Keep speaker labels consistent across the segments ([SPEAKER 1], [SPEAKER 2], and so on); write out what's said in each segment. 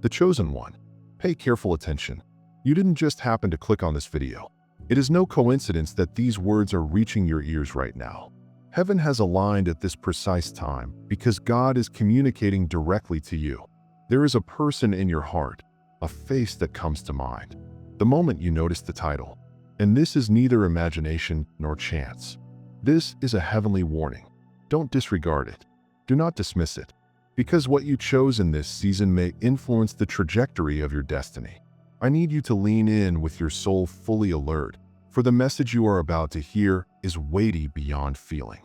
[SPEAKER 1] The chosen one. Pay careful attention. You didn't just happen to click on this video. It is no coincidence that these words are reaching your ears right now. Heaven has aligned at this precise time because God is communicating directly to you. There is a person in your heart, a face that comes to mind, the moment you notice the title. And this is neither imagination nor chance. This is a heavenly warning. Don't disregard it. Do not dismiss it. Because what you chose in this season may influence the trajectory of your destiny. I need you to lean in with your soul fully alert, for the message you are about to hear is weighty beyond feeling.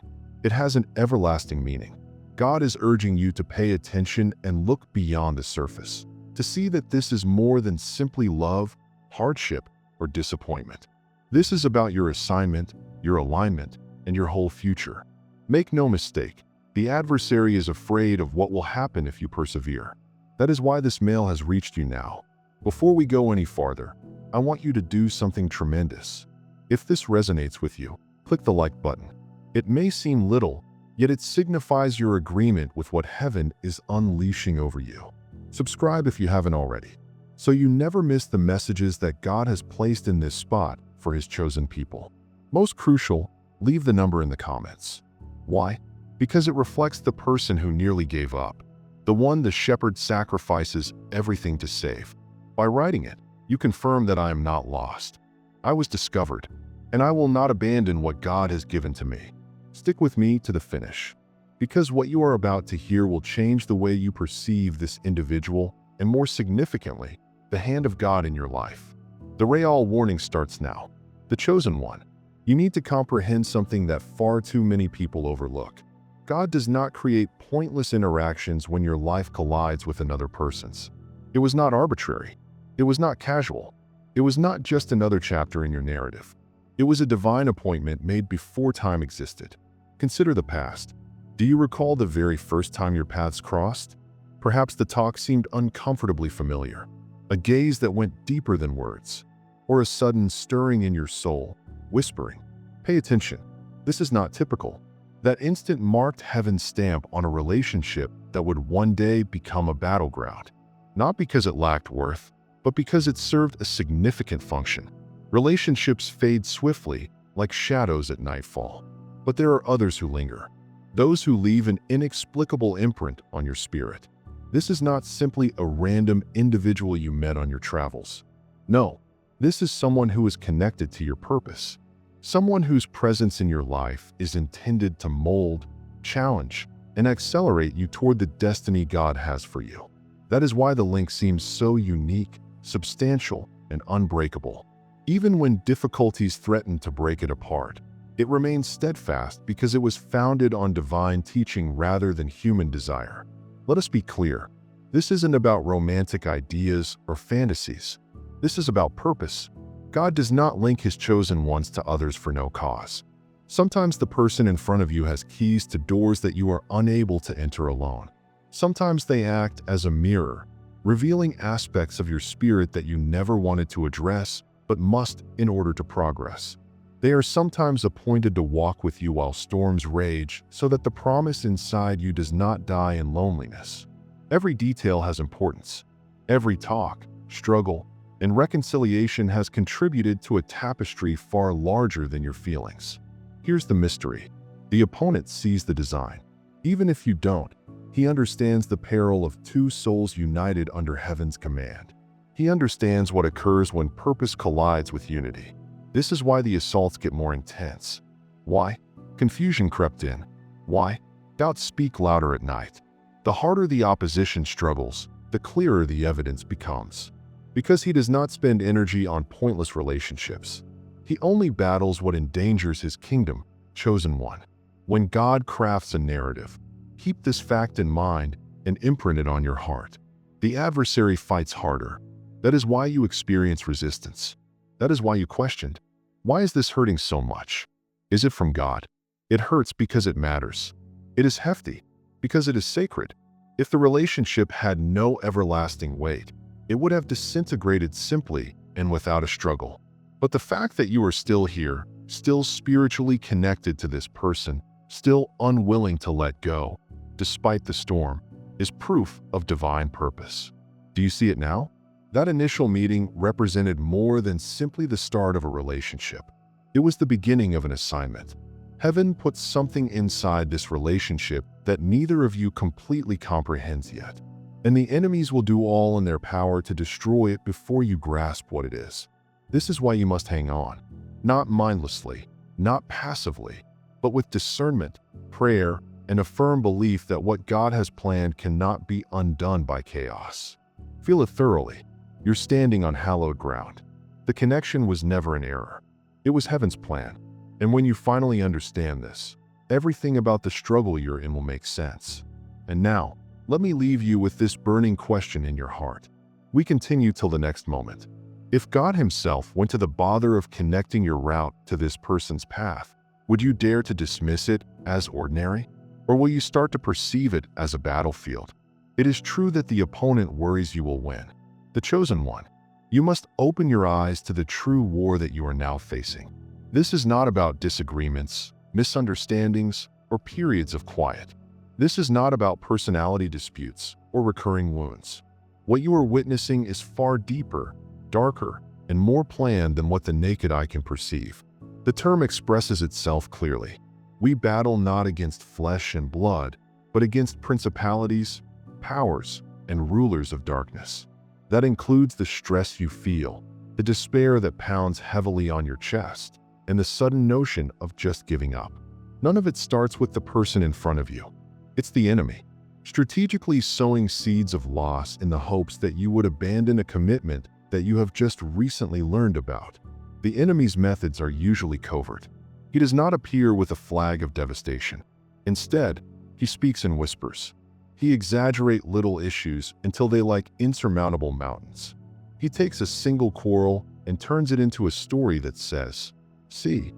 [SPEAKER 1] It has an everlasting meaning. God is urging you to pay attention and look beyond the surface, to see that this is more than simply love, hardship, or disappointment. This is about your assignment, your alignment, and your whole future. Make no mistake, the adversary is afraid of what will happen if you persevere. That is why this mail has reached you now. Before we go any farther, I want you to do something tremendous. If this resonates with you, click the like button. It may seem little, yet it signifies your agreement with what heaven is unleashing over you. Subscribe if you haven't already, so you never miss the messages that God has placed in this spot for His chosen people. Most crucial, leave the number in the comments. Why? Because it reflects the person who nearly gave up, the one the shepherd sacrifices everything to save. By writing it, you confirm that I am not lost. I was discovered, and I will not abandon what God has given to me. Stick with me to the finish, because what you are about to hear will change the way you perceive this individual and, more significantly, the hand of God in your life. The Real warning starts now. The chosen one. You need to comprehend something that far too many people overlook. God does not create pointless interactions when your life collides with another person's. It was not arbitrary. It was not casual. It was not just another chapter in your narrative. It was a divine appointment made before time existed. Consider the past. Do you recall the very first time your paths crossed? Perhaps the talk seemed uncomfortably familiar, a gaze that went deeper than words, or a sudden stirring in your soul, whispering, "Pay attention. This is not typical." That instant marked heaven's stamp on a relationship that would one day become a battleground, not because it lacked worth, but because it served a significant function. Relationships fade swiftly, like shadows at nightfall. But there are others who linger, those who leave an inexplicable imprint on your spirit. This is not simply a random individual you met on your travels. No, this is someone who is connected to your purpose. Someone whose presence in your life is intended to mold, challenge, and accelerate you toward the destiny God has for you. That is why the link seems so unique, substantial, and unbreakable. Even when difficulties threaten to break it apart, it remains steadfast because it was founded on divine teaching rather than human desire. Let us be clear. This isn't about romantic ideas or fantasies. This is about purpose. God does not link His chosen ones to others for no cause. Sometimes the person in front of you has keys to doors that you are unable to enter alone. Sometimes they act as a mirror, revealing aspects of your spirit that you never wanted to address, but must in order to progress. They are sometimes appointed to walk with you while storms rage, so that the promise inside you does not die in loneliness. Every detail has importance. Every talk, struggle, and reconciliation has contributed to a tapestry far larger than your feelings. Here's the mystery. The opponent sees the design. Even if you don't, he understands the peril of two souls united under heaven's command. He understands what occurs when purpose collides with unity. This is why the assaults get more intense. Why? Confusion crept in. Why? Doubts speak louder at night. The harder the opposition struggles, the clearer the evidence becomes. Because he does not spend energy on pointless relationships. He only battles what endangers his kingdom, chosen one. When God crafts a narrative, keep this fact in mind and imprint it on your heart. The adversary fights harder. That is why you experience resistance. That is why you questioned. Why is this hurting so much? Is it from God? It hurts because it matters. It is hefty because it is sacred. If the relationship had no everlasting weight, it would have disintegrated simply and without a struggle. But the fact that you are still here, still spiritually connected to this person, still unwilling to let go, despite the storm, is proof of divine purpose. Do you see it now? That initial meeting represented more than simply the start of a relationship. It was the beginning of an assignment. Heaven put something inside this relationship that neither of you completely comprehends yet. And the enemies will do all in their power to destroy it before you grasp what it is. This is why you must hang on, not mindlessly, not passively, but with discernment, prayer, and a firm belief that what God has planned cannot be undone by chaos. Feel it thoroughly. You're standing on hallowed ground. The connection was never an error. It was heaven's plan. And when you finally understand this, everything about the struggle you're in will make sense. And now, let me leave you with this burning question in your heart. We continue till the next moment. If God himself went to the bother of connecting your route to this person's path, would you dare to dismiss it as ordinary? Or will you start to perceive it as a battlefield? It is true that the opponent worries you will win. The chosen one. You must open your eyes to the true war that you are now facing. This is not about disagreements, misunderstandings, or periods of quiet. This is not about personality disputes or recurring wounds. What you are witnessing is far deeper, darker, and more planned than what the naked eye can perceive. The term expresses itself clearly. We battle not against flesh and blood, but against principalities, powers, and rulers of darkness. That includes the stress you feel, the despair that pounds heavily on your chest, and the sudden notion of just giving up. None of it starts with the person in front of you. It's the enemy, strategically sowing seeds of loss in the hopes that you would abandon a commitment that you have just recently learned about. The enemy's methods are usually covert. He does not appear with a flag of devastation. Instead, he speaks in whispers. He exaggerates little issues until they like insurmountable mountains. He takes a single quarrel and turns it into a story that says, "See,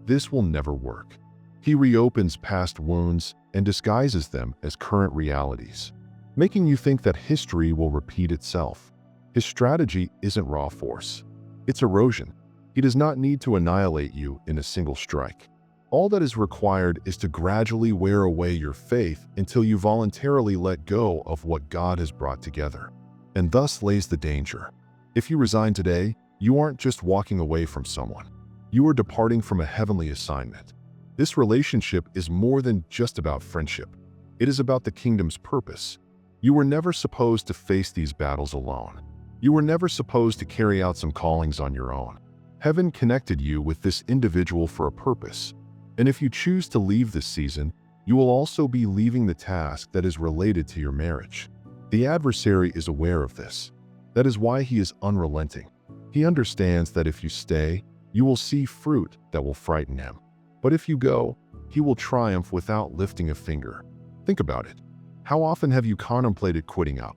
[SPEAKER 1] this will never work." He reopens past wounds and disguises them as current realities, making you think that history will repeat itself. His strategy isn't raw force. It's erosion. He does not need to annihilate you in a single strike. All that is required is to gradually wear away your faith until you voluntarily let go of what God has brought together. And thus lays the danger. If you resign today, you aren't just walking away from someone. You are departing from a heavenly assignment. This relationship is more than just about friendship. It is about the kingdom's purpose. You were never supposed to face these battles alone. You were never supposed to carry out some callings on your own. Heaven connected you with this individual for a purpose. And if you choose to leave this season, you will also be leaving the task that is related to your marriage. The adversary is aware of this. That is why he is unrelenting. He understands that if you stay, you will see fruit that will frighten him. But if you go, he will triumph without lifting a finger. Think about it. How often have you contemplated quitting up,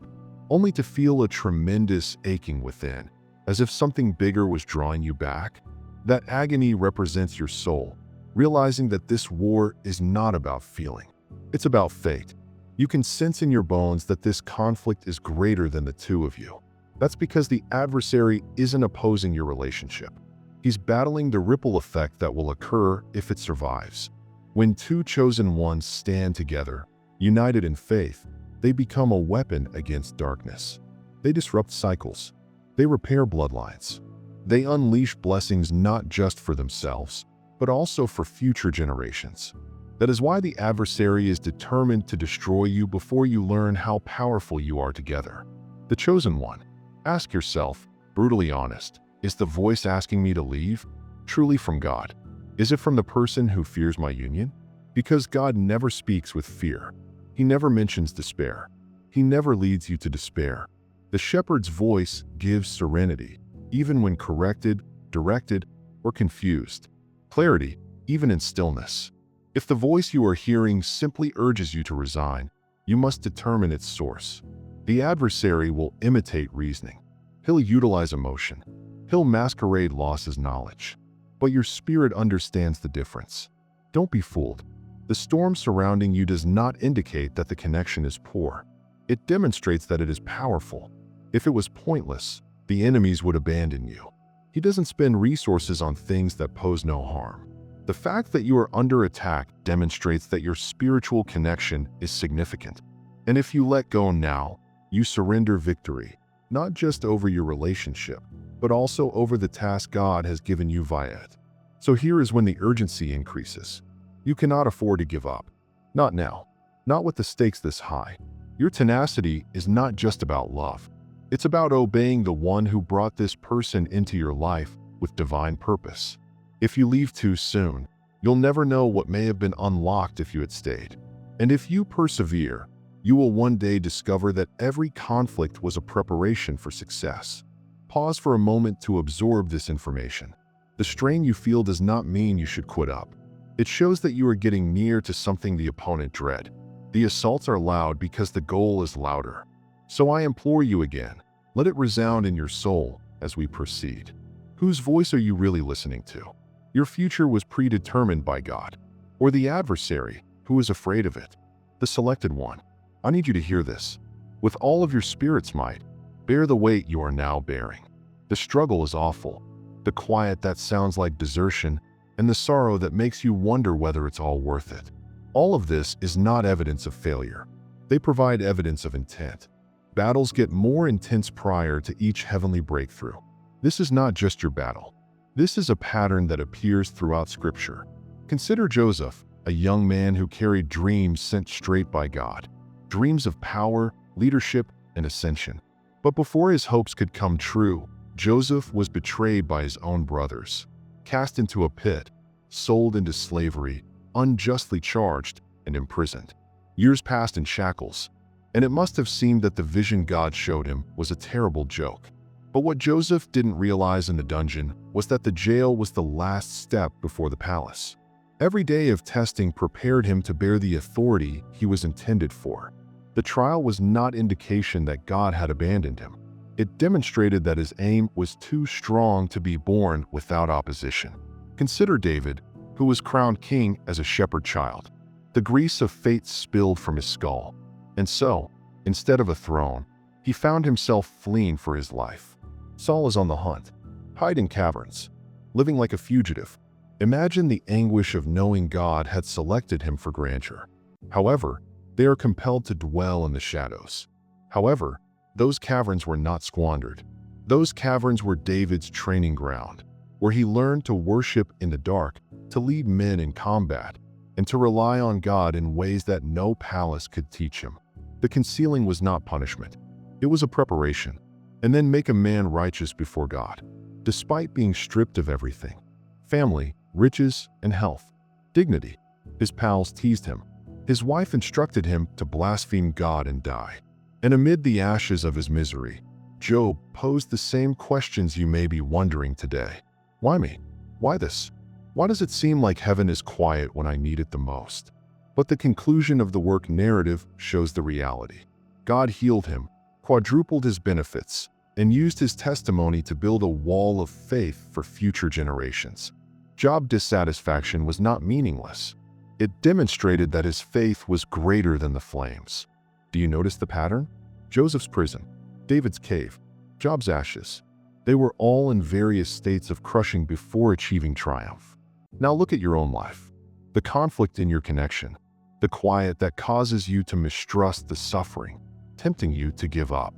[SPEAKER 1] only to feel a tremendous aching within, as if something bigger was drawing you back? That agony represents your soul, realizing that this war is not about feeling. It's about fate. You can sense in your bones that this conflict is greater than the two of you. That's because the adversary isn't opposing your relationship. He's battling the ripple effect that will occur if it survives. When two chosen ones stand together, united in faith, they become a weapon against darkness. They disrupt cycles. They repair bloodlines. They unleash blessings not just for themselves, but also for future generations. That is why the adversary is determined to destroy you before you learn how powerful you are together. The chosen one. Ask yourself, brutally honest, is the voice asking me to leave truly from God? Is it from the person who fears my union? Because God never speaks with fear. He never mentions despair. He never leads you to despair. The shepherd's voice gives serenity, even when corrected, directed, or confused. Clarity, even in stillness. If the voice you are hearing simply urges you to resign, you must determine its source. The adversary will imitate reasoning. He'll utilize emotion. He'll masquerade loss as knowledge. But your spirit understands the difference. Don't be fooled. The storm surrounding you does not indicate that the connection is poor. It demonstrates that it is powerful. If it was pointless, the enemies would abandon you. He doesn't spend resources on things that pose no harm. The fact that you are under attack demonstrates that your spiritual connection is significant. And if you let go now, you surrender victory. not just over your relationship, but also over the task God has given you via it. So here is when the urgency increases. You cannot afford to give up. Not now. Not with the stakes this high. Your tenacity is not just about love. It's about obeying the one who brought this person into your life with divine purpose. If you leave too soon, you'll never know what may have been unlocked if you had stayed. And if you persevere, you will one day discover that every conflict was a preparation for success. Pause for a moment to absorb this information. The strain you feel does not mean you should quit up. It shows that you are getting near to something the opponent dread. The assaults are loud because the goal is louder. So I implore you again, let it resound in your soul as we proceed. Whose voice are you really listening to? Your future was predetermined by God, or the adversary who is afraid of it? The selected one. I need you to hear this. With all of your spirit's might, bear the weight you are now bearing. The struggle is awful, the quiet that sounds like desertion, and the sorrow that makes you wonder whether it's all worth it. All of this is not evidence of failure. They provide evidence of intent. Battles get more intense prior to each heavenly breakthrough. This is not just your battle. This is a pattern that appears throughout Scripture. Consider Joseph, a young man who carried dreams sent straight by God. Dreams of power, leadership, and ascension. But before his hopes could come true, Joseph was betrayed by his own brothers, cast into a pit, sold into slavery, unjustly charged, and imprisoned. Years passed in shackles, and it must have seemed that the vision God showed him was a terrible joke. But what Joseph didn't realize in the dungeon was that the jail was the last step before the palace. Every day of testing prepared him to bear the authority he was intended for. The trial was not indication that God had abandoned him. It demonstrated that his aim was too strong to be borne without opposition. Consider David, who was crowned king as a shepherd child. The grease of fate spilled from his skull. And so, instead of a throne, he found himself fleeing for his life. Saul is on the hunt, hide in caverns, living like a fugitive. Imagine the anguish of knowing God had selected him for grandeur. However, they are compelled to dwell in the shadows. However, those caverns were not squandered. Those caverns were David's training ground, where he learned to worship in the dark, to lead men in combat, and to rely on God in ways that no palace could teach him. The concealing was not punishment. It was a preparation. And then make a man righteous before God, despite being stripped of everything: family, riches, and health, dignity. His pals teased him. His wife instructed him to blaspheme God and die. And amid the ashes of his misery, Job posed the same questions you may be wondering today. Why me? Why this? Why does it seem like heaven is quiet when I need it the most? But the conclusion of the work narrative shows the reality. God healed him, quadrupled his benefits, and used his testimony to build a wall of faith for future generations. Job's dissatisfaction was not meaningless. It demonstrated that his faith was greater than the flames. Do you notice the pattern? Joseph's prison, David's cave, Job's ashes. They were all in various states of crushing before achieving triumph. Now look at your own life. The conflict in your connection, the quiet that causes you to mistrust the suffering, tempting you to give up.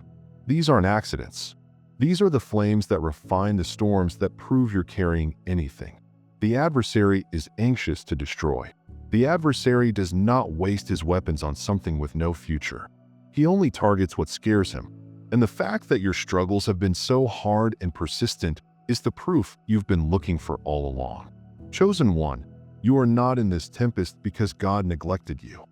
[SPEAKER 1] These aren't accidents. These are the flames that refine the storms that prove you're carrying anything. The adversary is anxious to destroy. The adversary does not waste his weapons on something with no future. He only targets what scares him. And the fact that your struggles have been so hard and persistent is the proof you've been looking for all along. Chosen one, you are not in this tempest because God neglected you.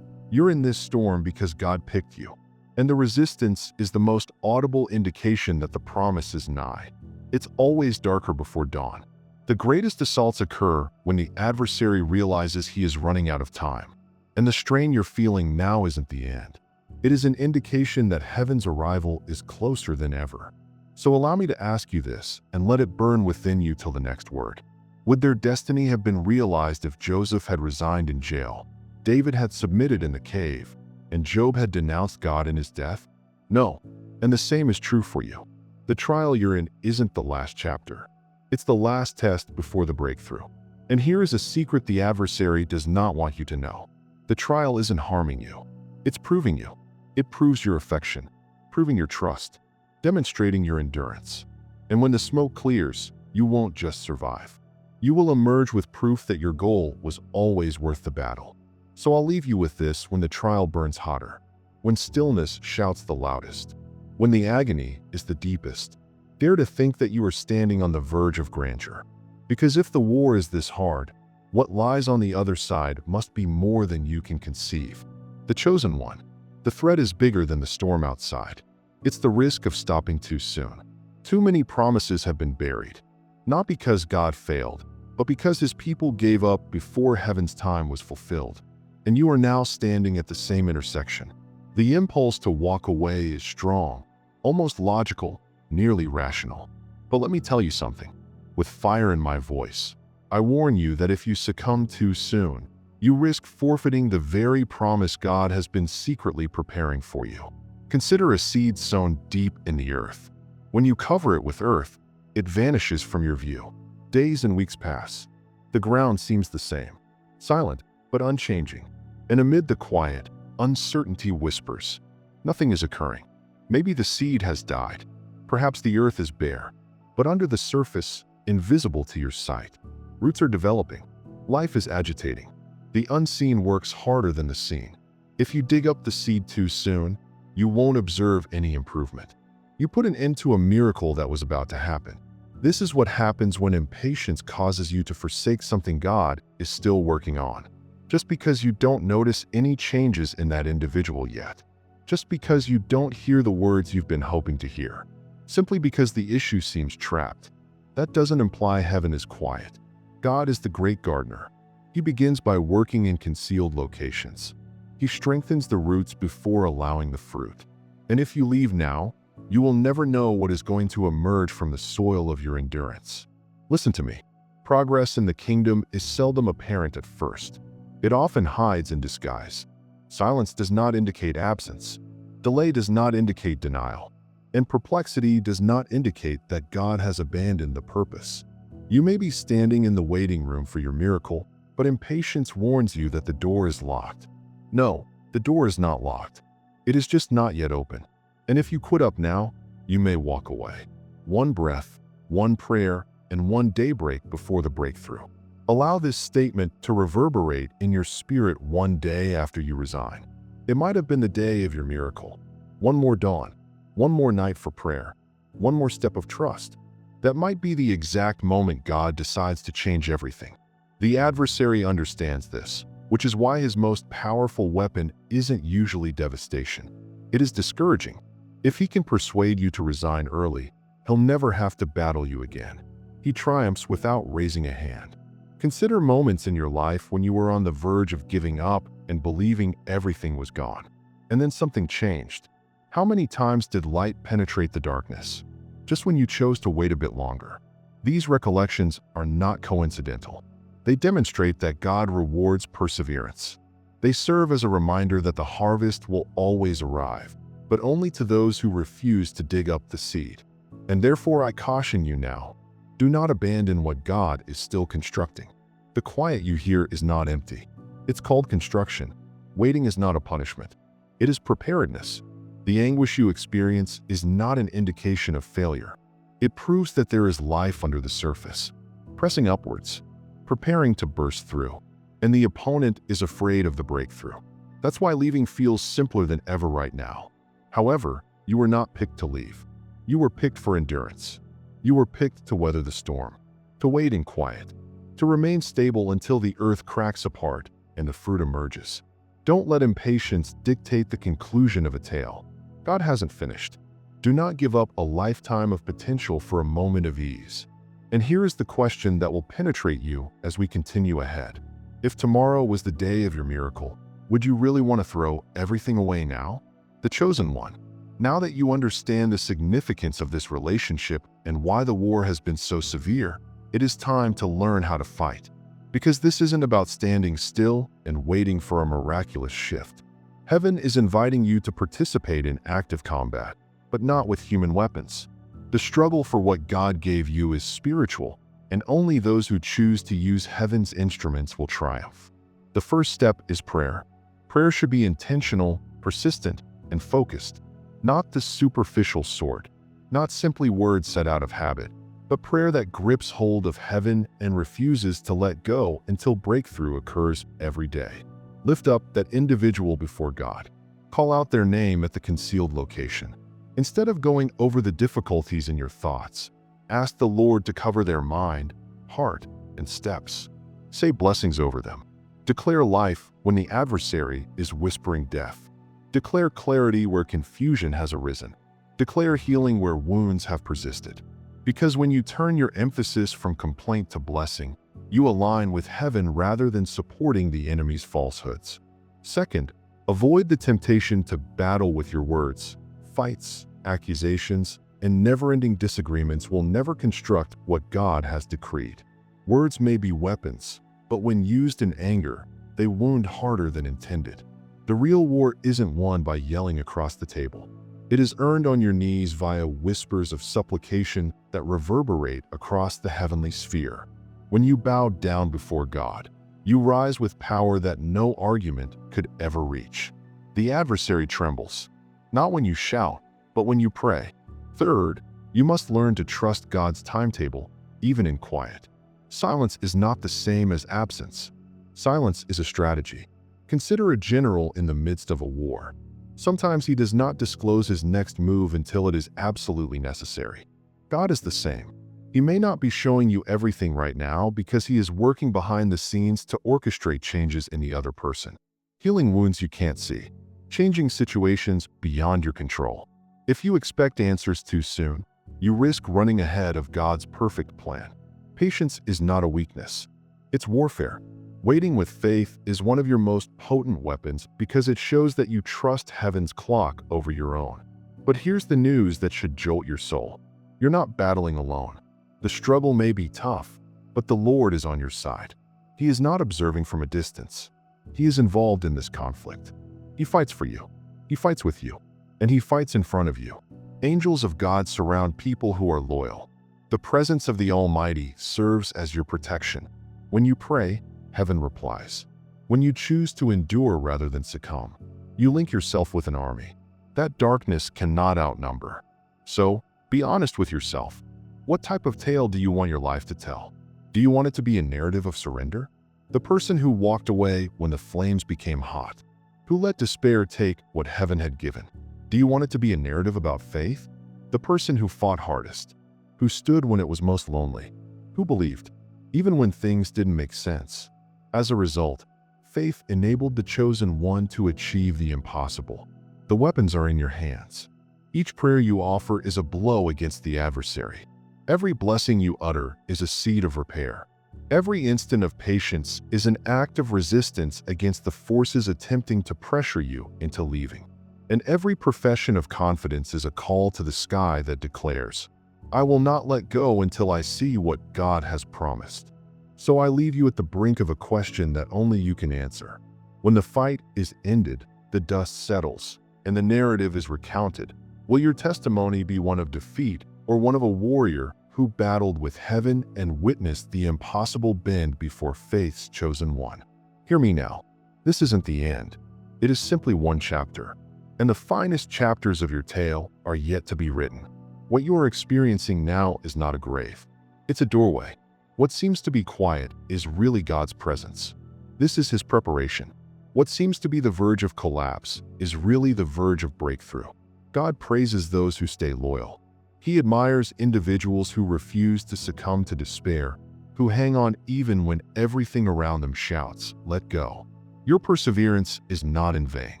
[SPEAKER 1] You're in this storm because God picked you. And the resistance is the most audible indication that the promise is nigh. It's always darker before dawn. The greatest assaults occur when the adversary realizes he is running out of time. And the strain you're feeling now isn't the end. It is an indication that heaven's arrival is closer than ever. So allow me to ask you this, and let it burn within you till the next word. Would their destiny have been realized if Joseph had resigned in jail, David had submitted in the cave, and Job had denounced God in his death? No, and the same is true for you. The trial you're in isn't the last chapter. It's the last test before the breakthrough. And here is a secret the adversary does not want you to know. The trial isn't harming you. It's proving you. It proves your affection, proving your trust. demonstrating your endurance. And when the smoke clears, you won't just survive. You will emerge with proof that your goal was always worth the battle. So I'll leave you with this: when the trial burns hotter, when stillness shouts the loudest, when the agony is the deepest, dare to think that you are standing on the verge of grandeur. Because if the war is this hard, what lies on the other side must be more than you can conceive. The chosen one. The threat is bigger than the storm outside. It's the risk of stopping too soon. Too many promises have been buried, not because God failed, but because his people gave up before heaven's time was fulfilled. And you are now standing at the same intersection. The impulse to walk away is strong, almost logical, nearly rational. But let me tell you something. With fire in my voice, I warn you that if you succumb too soon, you risk forfeiting the very promise God has been secretly preparing for you. Consider a seed sown deep in the earth. When you cover it with earth, it vanishes from your view. Days and weeks pass. The ground seems the same, silent but unchanging. And amid the quiet, uncertainty whispers. Nothing is occurring. Maybe the seed has died. Perhaps the earth is bare. But under the surface, invisible to your sight, roots are developing. Life is agitating. The unseen works harder than the seen. If you dig up the seed too soon, you won't observe any improvement. You put an end to a miracle that was about to happen. This is what happens when impatience causes you to forsake something God is still working on. Just because you don't notice any changes in that individual yet. Just because you don't hear the words you've been hoping to hear. Simply because the issue seems trapped. That doesn't imply heaven is quiet. God is the great gardener. He begins by working in concealed locations. He strengthens the roots before allowing the fruit. And if you leave now, you will never know what is going to emerge from the soil of your endurance. Listen to me. Progress in the kingdom is seldom apparent at first. It often hides in disguise. Silence does not indicate absence. Delay does not indicate denial. And perplexity does not indicate that God has abandoned the purpose. You may be standing in the waiting room for your miracle, but impatience warns you that the door is locked. No, the door is not locked. It is just not yet open. And if you quit up now, you may walk away. One breath, one prayer, and one daybreak before the breakthrough. Allow this statement to reverberate in your spirit one day after you resign. It might have been the day of your miracle. One more dawn, one more night for prayer, one more step of trust. That might be the exact moment God decides to change everything. The adversary understands this, which is why his most powerful weapon isn't usually devastation. It is discouraging. If he can persuade you to resign early, he'll never have to battle you again. He triumphs without raising a hand. Consider moments in your life when you were on the verge of giving up and believing everything was gone. And then something changed. How many times did light penetrate the darkness? Just when you chose to wait a bit longer. These recollections are not coincidental. They demonstrate that God rewards perseverance. They serve as a reminder that the harvest will always arrive, but only to those who refuse to dig up the seed. And therefore I caution you now, do not abandon what God is still constructing. The quiet you hear is not empty. It's called construction. Waiting is not a punishment. It is preparedness. The anguish you experience is not an indication of failure. It proves that there is life under the surface, pressing upwards, preparing to burst through. And the opponent is afraid of the breakthrough. That's why leaving feels simpler than ever right now. However, you were not picked to leave. You were picked for endurance. You were picked to weather the storm, to wait in quiet, to remain stable until the earth cracks apart and the fruit emerges. Don't let impatience dictate the conclusion of a tale. God hasn't finished. Do not give up a lifetime of potential for a moment of ease. And here is the question that will penetrate you as we continue ahead. If tomorrow was the day of your miracle, would you really want to throw everything away now? The chosen one. Now that you understand the significance of this relationship and why the war has been so severe, it is time to learn how to fight. Because this isn't about standing still and waiting for a miraculous shift. Heaven is inviting you to participate in active combat, but not with human weapons. The struggle for what God gave you is spiritual, and only those who choose to use heaven's instruments will triumph. The first step is prayer. Prayer should be intentional, persistent, and focused, not the superficial sort. Not simply words said out of habit, but prayer that grips hold of heaven and refuses to let go until breakthrough occurs every day. Lift up that individual before God. Call out their name at the concealed location. Instead of going over the difficulties in your thoughts, ask the Lord to cover their mind, heart, and steps. Say blessings over them. Declare life when the adversary is whispering death. Declare clarity where confusion has arisen. Declare healing where wounds have persisted. Because when you turn your emphasis from complaint to blessing, you align with heaven rather than supporting the enemy's falsehoods. Second, avoid the temptation to battle with your words. Fights, accusations, and never-ending disagreements will never construct what God has decreed. Words may be weapons, but when used in anger, they wound harder than intended. The real war isn't won by yelling across the table. It is earned on your knees via whispers of supplication that reverberate across the heavenly sphere. When you bow down before God, you rise with power that no argument could ever reach. The adversary trembles, not when you shout, but when you pray. Third, you must learn to trust God's timetable, even in quiet. Silence is not the same as absence. Silence is a strategy. Consider a general in the midst of a war. Sometimes he does not disclose his next move until it is absolutely necessary. God is the same. He may not be showing you everything right now because he is working behind the scenes to orchestrate changes in the other person. Healing wounds you can't see. Changing situations beyond your control. If you expect answers too soon, you risk running ahead of God's perfect plan. Patience is not a weakness. It's warfare. Waiting with faith is one of your most potent weapons because it shows that you trust heaven's clock over your own. But here's the news that should jolt your soul. You're not battling alone. The struggle may be tough, but the Lord is on your side. He is not observing from a distance. He is involved in this conflict. He fights for you. He fights with you. And he fights in front of you. Angels of God surround people who are loyal. The presence of the Almighty serves as your protection. When you pray, heaven replies. When you choose to endure rather than succumb, you link yourself with an army. That darkness cannot outnumber. So, be honest with yourself. What type of tale do you want your life to tell? Do you want it to be a narrative of surrender? The person who walked away when the flames became hot? Who let despair take what heaven had given? Do you want it to be a narrative about faith? The person who fought hardest? Who stood when it was most lonely? Who believed, even when things didn't make sense? As a result, faith enabled the chosen one to achieve the impossible. The weapons are in your hands. Each prayer you offer is a blow against the adversary. Every blessing you utter is a seed of repair. Every instant of patience is an act of resistance against the forces attempting to pressure you into leaving. And every profession of confidence is a call to the sky that declares, I will not let go until I see what God has promised. So I leave you at the brink of a question that only you can answer. When the fight is ended, the dust settles, and the narrative is recounted, will your testimony be one of defeat or one of a warrior who battled with heaven and witnessed the impossible bend before faith's chosen one? Hear me now. This isn't the end. It is simply one chapter, and the finest chapters of your tale are yet to be written. What you are experiencing now is not a grave. It's a doorway. What seems to be quiet is really God's presence. This is his preparation. What seems to be the verge of collapse is really the verge of breakthrough. God praises those who stay loyal. He admires individuals who refuse to succumb to despair, who hang on even when everything around them shouts, let go. Your perseverance is not in vain.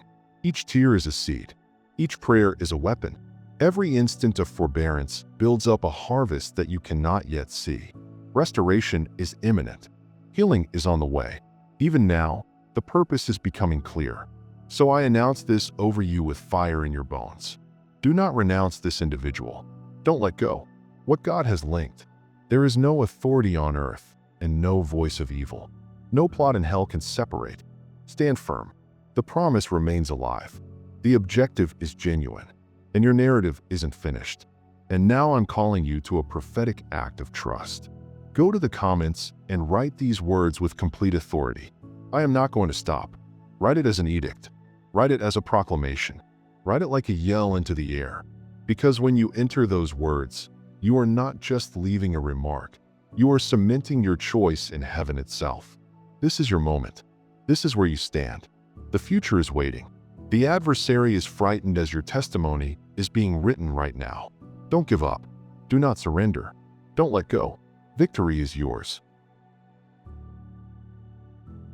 [SPEAKER 1] Each tear is a seed. Each prayer is a weapon. Every instant of forbearance builds up a harvest that you cannot yet see. Restoration is imminent. Healing is on the way. Even now, the purpose is becoming clear. So I announce this over you with fire in your bones. Do not renounce this individual. Don't let go. What God has linked. There is no authority on earth and no voice of evil. No plot in hell can separate. Stand firm. The promise remains alive. The objective is genuine. And your narrative isn't finished. And now I'm calling you to a prophetic act of trust. Go to the comments and write these words with complete authority. I am not going to stop. Write it as an edict. Write it as a proclamation. Write it like a yell into the air. Because when you enter those words, you are not just leaving a remark. You are cementing your choice in heaven itself. This is your moment. This is where you stand. The future is waiting. The adversary is frightened as your testimony is being written right now. Don't give up. Do not surrender. Don't let go. Victory is yours.